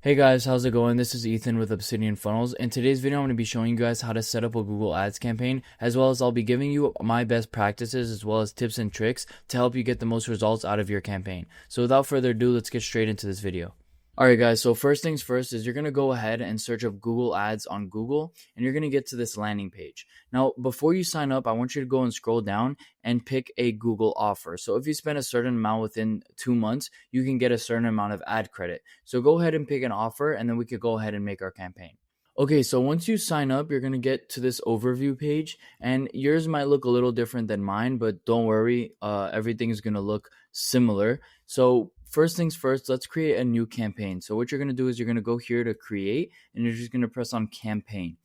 Hey guys, how's it going? This is Ethan with Obsidian Funnels. In today's video, I'm going to be showing you guys how to set up a Google Ads campaign, as well as I'll be giving you my best practices as well as tips and tricks to help you get the most results out of your campaign. So without further ado, let's get straight into this video. Alright guys, so first things first is you're going to go ahead and search up Google Ads on Google, and you're going to get to this landing page. Now, before you sign up, I want you to go and scroll down and pick a Google offer. So if you spend a certain amount within 2 months, you can get a certain amount of ad credit. So go ahead and pick an offer, and then we could go ahead and make our campaign. Okay, so once you sign up, you're going to get to this overview page, and yours might look a little different than mine, but don't worry, everything is going to look similar. So first things first, let's create a new campaign. So what you're going to do is you're going to go here to create, and you're just going to press on campaign.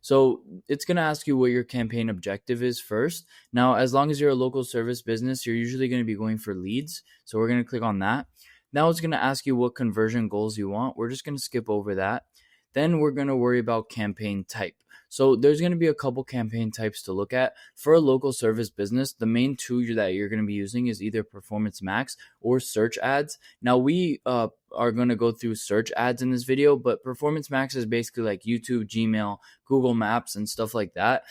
So it's going to ask you what your campaign objective is first. Now, as long as you're a local service business, you're usually going to be going for leads. So we're going to click on that. Now it's going to ask you what conversion goals you want. We're just going to skip over that. Then we're going to worry about campaign type. So there's going to be a couple campaign types to look at. For a local service business, the main two that you're going to be using is either Performance Max or search ads. Now we are going to go through search ads in this video, but Performance Max is basically like YouTube, Gmail, Google Maps, and stuff like that.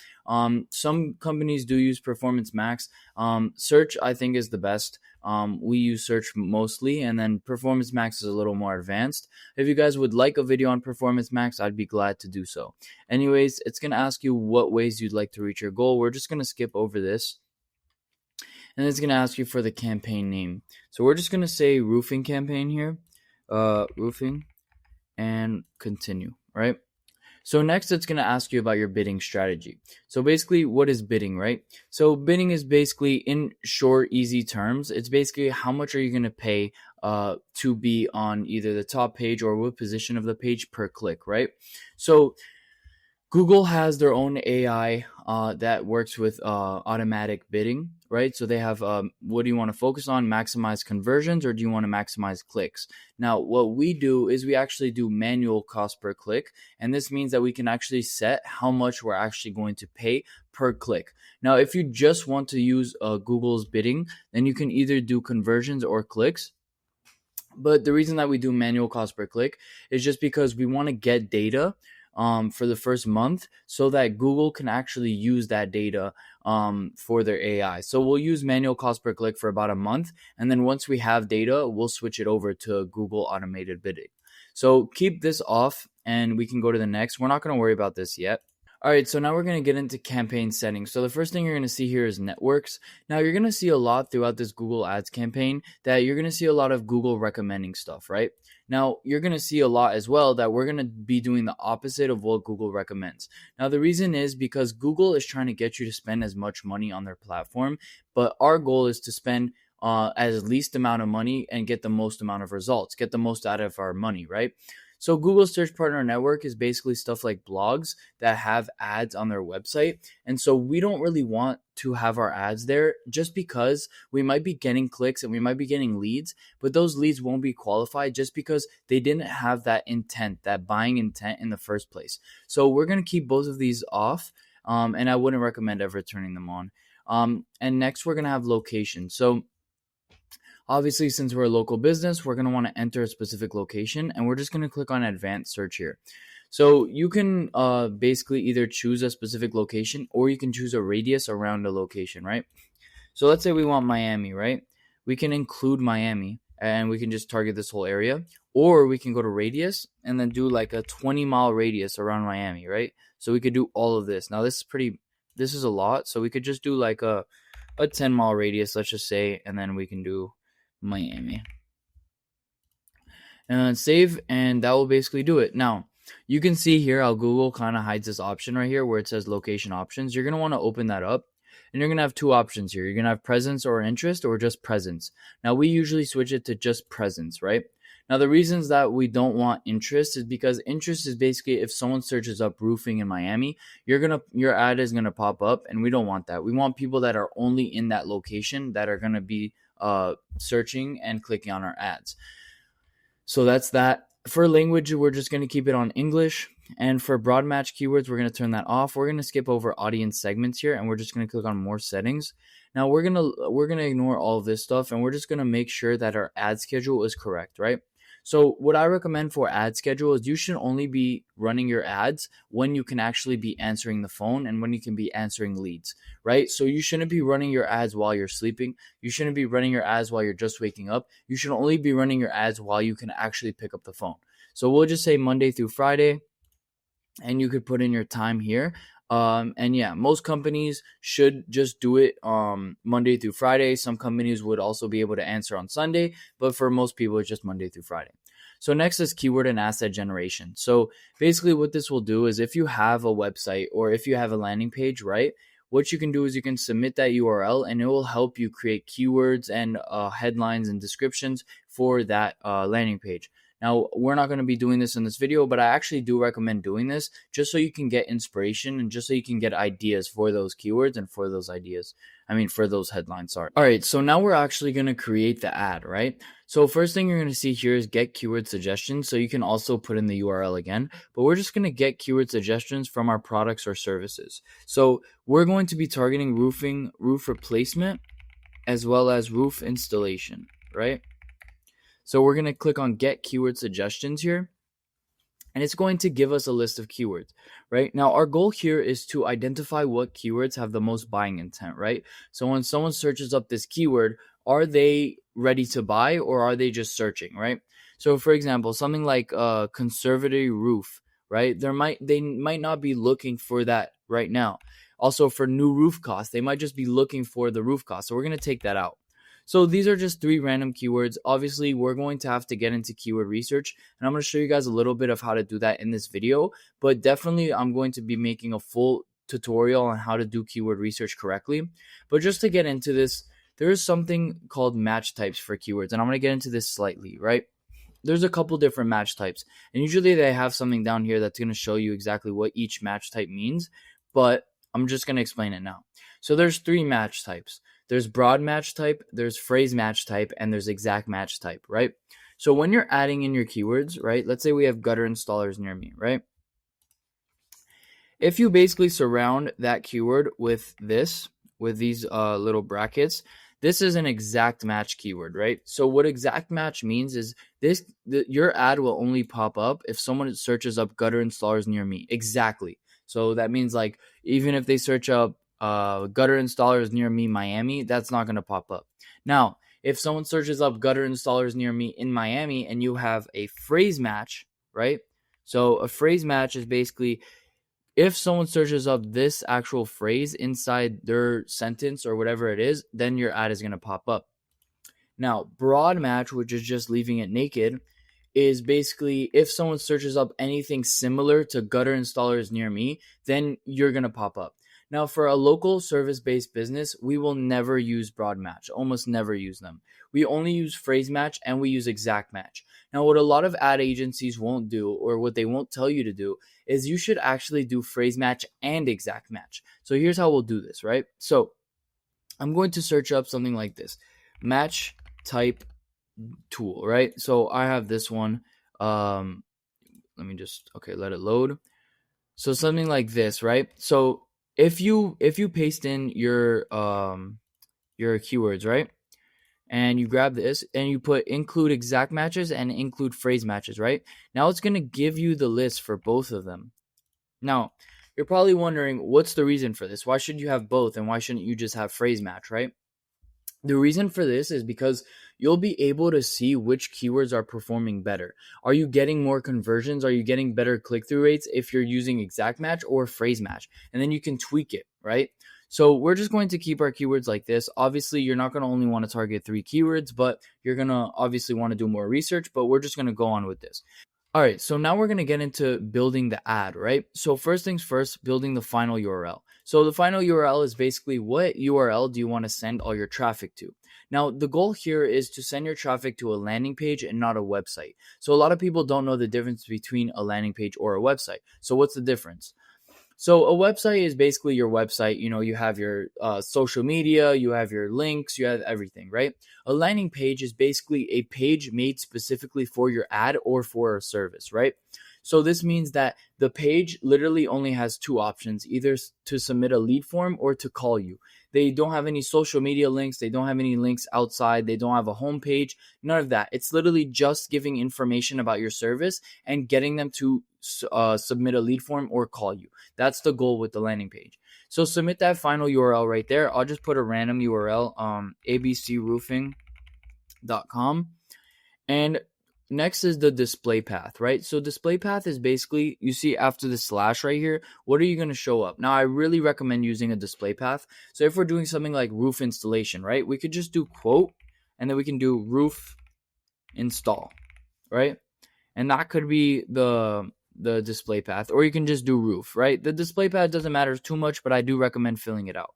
Some companies do use Performance Max. Search, I think, is the best. We use search mostly, and then Performance Max is a little more advanced. If you guys would like a video on Performance Max, I'd be glad to do so. Anyways, it's going to ask you what ways you'd like to reach your goal. We're just going to skip over this. And it's going to ask you for the campaign name. So we're just going to say roofing campaign here. Roofing, and continue, right? So next, it's going to ask you about your bidding strategy. So basically, what is bidding, right? So bidding is basically, in short, easy terms, it's basically how much are you going to pay to be on either the top page or what position of the page per click, right? So Google has their own AI that works with automatic bidding, right? So they have, what do you want to focus on? Maximize conversions, or do you want to maximize clicks? Now, what we do is we actually do manual cost per click. And this means that we can actually set how much we're actually going to pay per click. Now, if you just want to use Google's bidding, then you can either do conversions or clicks. But the reason that we do manual cost per click is just because we want to get data for the first month so that Google can actually use that data for their AI. So we'll use manual cost per click for about a month. And then once we have data, we'll switch it over to Google automated bidding. So keep this off and we can go to the next. We're not going to worry about this yet. All right, so now we're going to get into campaign settings. So the first thing you're going to see here is networks. Now you're going to see a lot throughout this Google Ads campaign that you're going to see a lot of Google recommending stuff, right? Now you're going to see a lot as well that we're going to be doing the opposite of what Google recommends. Now the reason is because Google is trying to get you to spend as much money on their platform, but our goal is to spend as least amount of money and get the most amount of results, get the most out of our money, right? So Google Search Partner Network is basically stuff like blogs that have ads on their website. And so we don't really want to have our ads there just because we might be getting clicks and we might be getting leads, but those leads won't be qualified just because they didn't have that intent, that buying intent in the first place. So we're going to keep both of these off, and I wouldn't recommend ever turning them on. And next we're going to have location. So obviously, since we're a local business, we're going to want to enter a specific location, and we're just going to click on advanced search here. So you can basically either choose a specific location or you can choose a radius around a location, right? So let's say we want Miami, right? We can include Miami and we can just target this whole area, or we can go to radius and then do like a 20-mile radius around Miami, right? So we could do all of this. Now this is a lot. So we could just do like a 10-mile radius, let's just say, and then we can do Miami and then save, and that will basically do it. Now you can see here how Google kind of hides this option right here where it says location options. You're going to want to open that up, and you're going to have two options here. You're going to have presence or interest, or just presence. Now we usually switch it to just presence, right? Now the reasons that we don't want interest is because interest is basically if someone searches up roofing in Miami, your ad is going to pop up, and we don't want that. We want people that are only in that location that are going to be searching and clicking on our ads. So that's that. For language, we're just going to keep it on English. And for broad match keywords, we're going to turn that off. We're going to skip over audience segments here, and we're just going to click on more settings. Now we're going to ignore all of this stuff, and we're just going to make sure that our ad schedule is correct, right? So what I recommend for ad schedule is you should only be running your ads when you can actually be answering the phone and when you can be answering leads, right? So you shouldn't be running your ads while you're sleeping. You shouldn't be running your ads while you're just waking up. You should only be running your ads while you can actually pick up the phone. So we'll just say Monday through Friday, and you could put in your time here. And yeah, most companies should just do it Monday through Friday. Some companies would also be able to answer on Sunday, but for most people, it's just Monday through Friday. So next is keyword and asset generation. So basically what this will do is if you have a website or if you have a landing page, right, what you can do is you can submit that URL and it will help you create keywords and headlines and descriptions for that landing page. Now, we're not going to be doing this in this video, but I actually do recommend doing this just so you can get inspiration and just so you can get ideas for those keywords and for those ideas. For those headlines, sorry. All right, so now we're actually going to create the ad, right? So first thing you're going to see here is get keyword suggestions. So you can also put in the URL again, but we're just going to get keyword suggestions from our products or services. So we're going to be targeting roofing, roof replacement, as well as roof installation, right? So we're going to click on get keyword suggestions here, and it's going to give us a list of keywords, right? Now, our goal here is to identify what keywords have the most buying intent, right? So when someone searches up this keyword, are they ready to buy or are they just searching, right? So for example, something like conservatory roof, right? They might not be looking for that right now. Also for new roof cost, they might just be looking for the roof cost. So we're going to take that out. So these are just 3 random keywords. Obviously, we're going to have to get into keyword research, and I'm going to show you guys a little bit of how to do that in this video, but definitely I'm going to be making a full tutorial on how to do keyword research correctly. But just to get into this, there is something called match types for keywords, and I'm going to get into this slightly, right? There's a couple different match types, and usually they have something down here that's going to show you exactly what each match type means, but I'm just going to explain it now. So there's 3 match types. There's broad match type, there's phrase match type, and there's exact match type, right? So when you're adding in your keywords, right, let's say we have gutter installers near me, right? If you basically surround that keyword with these little brackets, this is an exact match keyword, right? So what exact match means is your ad will only pop up if someone searches up gutter installers near me. Exactly. So that means like even if they search up gutter installers near me Miami, that's not going to pop up. Now, if someone searches up gutter installers near me in Miami and you have a phrase match, right? So a phrase match is basically if someone searches up this actual phrase inside their sentence or whatever it is, then your ad is going to pop up. Now, broad match, which is just leaving it naked, is basically if someone searches up anything similar to gutter installers near me, then you're going to pop up. Now, for a local service-based business, we will never use broad match, almost never use them. We only use phrase match and we use exact match. Now, what a lot of ad agencies won't do, or what they won't tell you to do, is you should actually do phrase match and exact match. So here's how we'll do this, right? So I'm going to search up something like this, match type tool, right? So I have this one. Let it load. So something like this, right? So if you paste in your keywords, right, and you grab this and you put include exact matches and include phrase matches, right, now it's going to give you the list for both of them. Now you're probably wondering, what's the reason for this? Why should you have both, and why shouldn't you just have phrase match, right? The reason for this is because you'll be able to see which keywords are performing better. Are you getting more conversions? Are you getting better click-through rates if you're using exact match or phrase match? And then you can tweak it, right? So we're just going to keep our keywords like this. Obviously, you're not going to only want to target 3 keywords, but you're going to obviously want to do more research, but we're just going to go on with this. All right, so now we're going to get into building the ad, right? So first things first, building the final URL. So the final URL is basically what URL do you want to send all your traffic to? Now, the goal here is to send your traffic to a landing page and not a website. So a lot of people don't know the difference between a landing page or a website. So what's the difference? So a website is basically your website. You have your social media, you have your links, you have everything, right? A landing page is basically a page made specifically for your ad or for a service, right? So this means that the page literally only has two options, either to submit a lead form or to call you. They don't have any social media links. They don't have any links outside. They don't have a homepage. None of that. It's literally just giving information about your service and getting them to submit a lead form or call you. That's the goal with the landing page. So submit that final URL right there. I'll just put a random URL, abcroofing.com. And next is the display path, right? So display path is basically, you see after the slash right here, what are you going to show up? Now, I really recommend using a display path. So if we're doing something like roof installation, right? We could just do quote, and then we can do roof install, right? And that could be the display path, or you can just do roof, right? The display path doesn't matter too much, but I do recommend filling it out.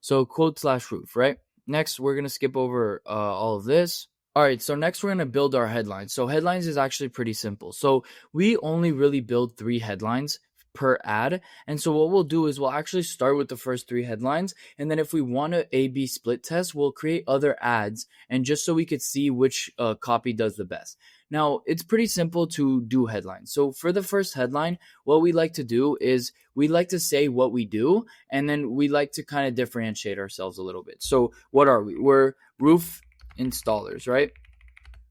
So quote / roof, right? Next, we're going to skip over all of this. All right, so next we're going to build our headlines. So headlines is actually pretty simple. So we only really build 3 headlines per ad. And so what we'll do is we'll actually start with the first 3 headlines. And then if we want to A/B split test, we'll create other ads. And just so we could see which copy does the best. Now, it's pretty simple to do headlines. So for the first headline, what we like to do is we like to say what we do. And then we like to kind of differentiate ourselves a little bit. So what are we? We're roof installers, right?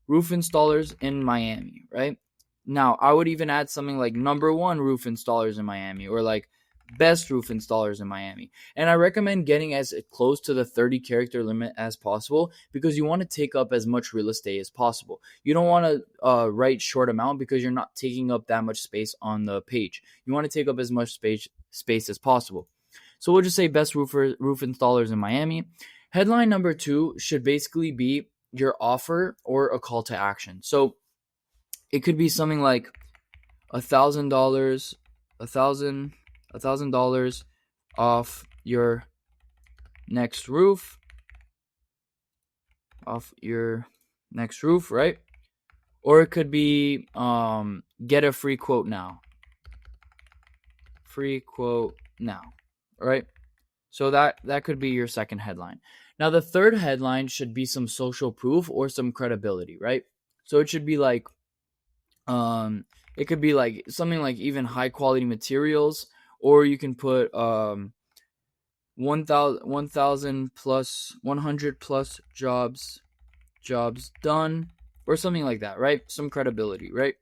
Roof installers in Miami, right? Now, I would even add something like #1 roof installers in Miami, or like best roof installers in Miami. And I recommend getting as close to the 30 character limit as possible, because you want to take up as much real estate as possible. You don't want to write short amount, because you're not taking up that much space on the page. You want to take up as much space as possible. So we'll just say best roof installers in Miami. Headline number 2 should basically be your offer or a call to action. So it could be something like $1,000 off your next roof, right? Or it could be get a free quote now. Right? So that could be your second headline. Now, the third headline should be some social proof or some credibility, right? So it should be like, it could be like something like even high quality materials, or you can put 1,000 plus 100 plus jobs done, or something like that, right? Some credibility, right?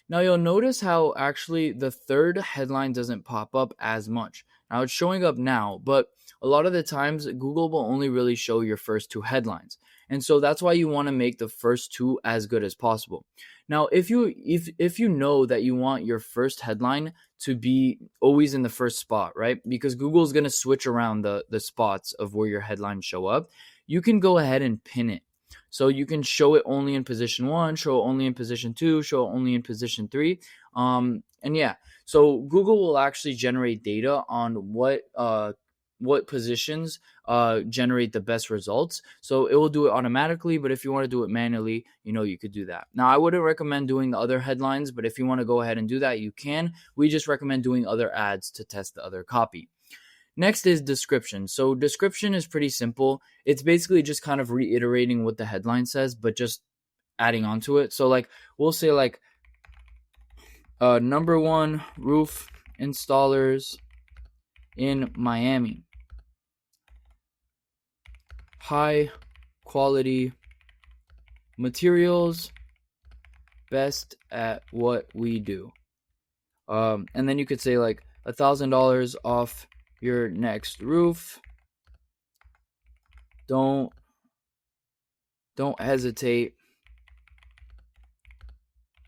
Now you'll notice how actually the third headline doesn't pop up as much. Now it's showing up now, but a lot of the times Google will only really show your first 2 headlines. And so that's why you want to make the first 2 as good as possible. Now, if you know that you want your first headline to be always in the first spot, right? Because Google's going to switch around the spots of where your headlines show up, you can go ahead and pin it. So you can show it only in position 1, show it only in position 2, show it only in position 3. And yeah, so Google will actually generate data on what positions generate the best results. So it will do it automatically, but if you want to do it manually, you could do that. Now, I wouldn't recommend doing the other headlines, but if you want to go ahead and do that, you can. We just recommend doing other ads to test the other copy. Next is description. So description is pretty simple. It's basically just kind of reiterating what the headline says, but just adding on to it. So like we'll say like #1 roof installers in Miami. High quality materials, best at what we do. And then you could say like $1,000 off your next roof. Don't hesitate.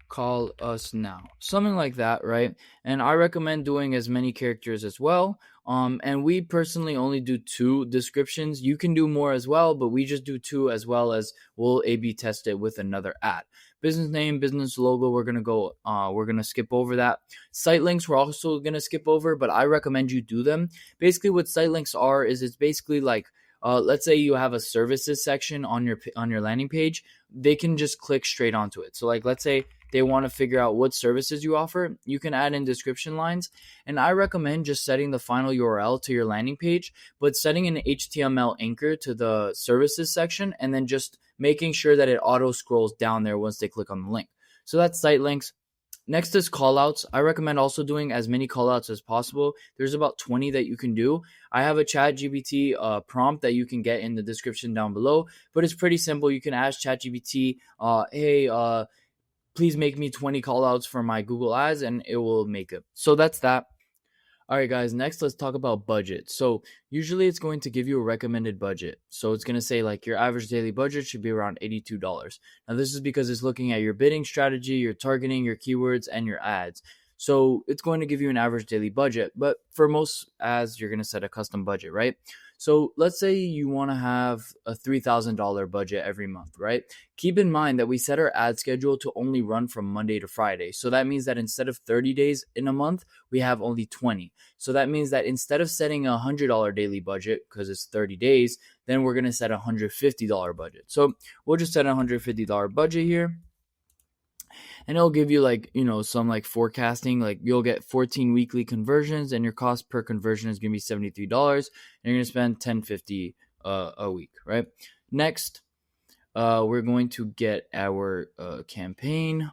Call us now. Something like that, right? And I recommend doing as many characters as well. And we personally only do 2 descriptions. You can do more as well, but we just do 2, as well as we'll A/B test it with another ad. Business name, business logo, we're gonna skip over that. Site links, we're also gonna skip over, but I recommend you do them. Basically, what site links are is it's basically like let's say you have a services section on your landing page, they can just click straight onto it. So like, let's say they want to figure out what services you offer, you can add in description lines. And I recommend just setting the final URL to your landing page, but setting an HTML anchor to the services section, and then just making sure that it auto scrolls down there once they click on the link. So that's site links. Next is callouts. I recommend also doing as many callouts as possible. There's about 20 that you can do. I have a ChatGPT prompt that you can get in the description down below, but it's pretty simple. You can ask ChatGPT, hey, please make me 20 callouts for my Google Ads, and it will make it. So that's that. All right, guys, next let's talk about budget. So usually it's going to give you a recommended budget. So it's going to say like your average daily budget should be around $82. Now this is because it's looking at your bidding strategy, your targeting, your keywords, and your ads. So it's going to give you an average daily budget, but for most ads, you're going to set a custom budget, right? So let's say you want to have a $3,000 budget every month, right? Keep in mind that we set our ad schedule to only run from Monday to Friday. So that means that instead of 30 days in a month, we have only 20. So that means that instead of setting a $100 daily budget, because it's 30 days, then we're going to set a $150 budget. So we'll just set a $150 budget here. And it'll give you like, some like forecasting, like you'll get 14 weekly conversions and your cost per conversion is going to be $73 and you're going to spend $10.50 a week, right? Next, we're going to get our campaign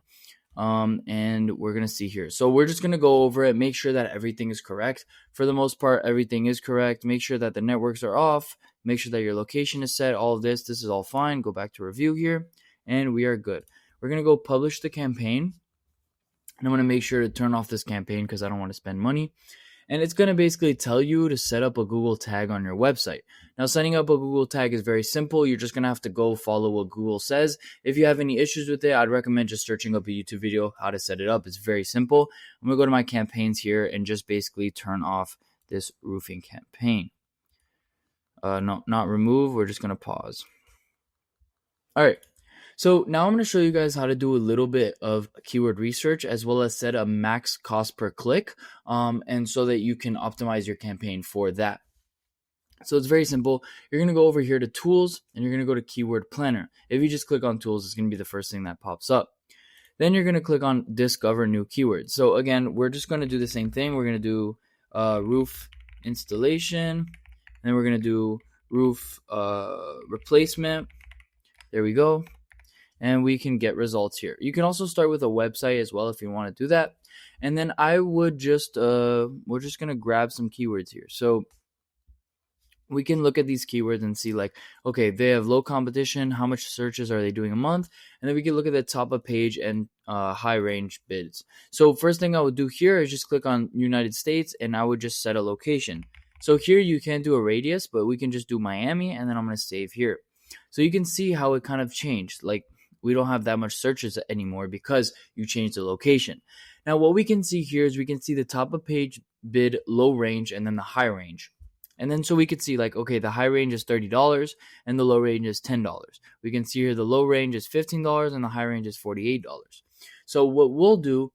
and we're going to see here. So we're just going to go over it, make sure that everything is correct. For the most part, everything is correct. Make sure that the networks are off, make sure that your location is set, all of this is all fine. Go back to review here and we are good. We're going to go publish the campaign, and I'm going to make sure to turn off this campaign because I don't want to spend money. And it's going to basically tell you to set up a Google tag on your website. Now, setting up a Google tag is very simple. You're just going to have to go follow what Google says. If you have any issues with it, I'd recommend just searching up a YouTube video how to set it up. It's very simple. I'm going to go to my campaigns here and just basically turn off this roofing campaign. No, not remove. We're just going to pause. All right. So now I'm going to show you guys how to do a little bit of keyword research as well as set a max cost per click, and so that you can optimize your campaign for that. So it's very simple. You're going to go over here to tools and you're going to go to keyword planner. If you just click on tools, it's going to be the first thing that pops up. Then you're going to click on discover new keywords. So again, we're just going to do the same thing. We're going to do roof installation, and then we're going to do roof replacement. There we go. And we can get results here. You can also start with a website as well if you want to do that. And then I would just, we're just going to grab some keywords here. So we can look at these keywords and see like, okay, they have low competition. How much searches are they doing a month? And then we can look at the top of page and high range bids. So first thing I would do here is just click on United States and I would just set a location. So here you can do a radius, but we can just do Miami and then I'm going to save here. So you can see how it kind of changed. Like, we don't have that much searches anymore because you changed the location. Now, what we can see here is we can see the top of page bid, low range, and then the high range. And then so we could see like, okay, the high range is $30 and the low range is $10. We can see here the low range is $15 and the high range is $48. So what we'll do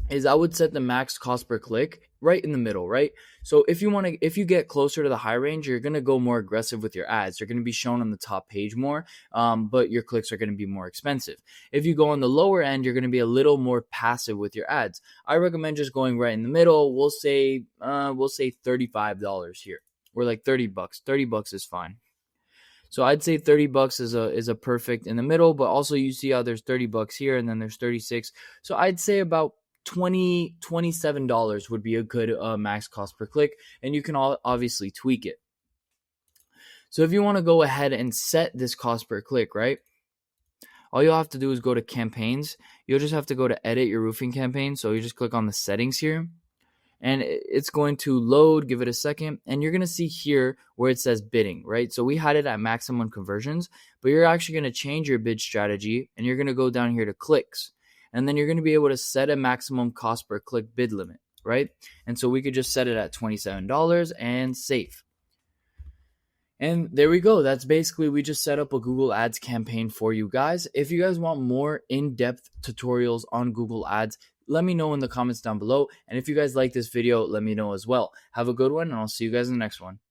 is I would set the max cost per click right in the middle, right? So if you get closer to the high range, you're going to go more aggressive with your ads. They're going to be shown on the top page more, but your clicks are going to be more expensive. If you go on the lower end, you're going to be a little more passive with your ads. I recommend just going right in the middle. We'll say $35 here. Or like $30. $30 is fine. So I'd say $30 is a perfect in the middle, but also you see how there's $30 here and then there's 36. So I'd say about $27 would be a good max cost per click, and you can obviously tweak it. So if you want to go ahead and set this cost per click, right, all you'll have to do is go to campaigns. You'll just have to go to edit your roofing campaign. So you just click on the settings here and it's going to load. Give it a second, and you're going to see here where it says bidding, right? So we had it at maximum conversions, but you're actually going to change your bid strategy and you're going to go down here to clicks. And then you're going to be able to set a maximum cost per click bid limit, right? And so we could just set it at $27 and save. And there we go. That's basically, we just set up a Google Ads campaign for you guys. If you guys want more in-depth tutorials on Google Ads, let me know in the comments down below. And if you guys like this video, let me know as well. Have a good one, and I'll see you guys in the next one.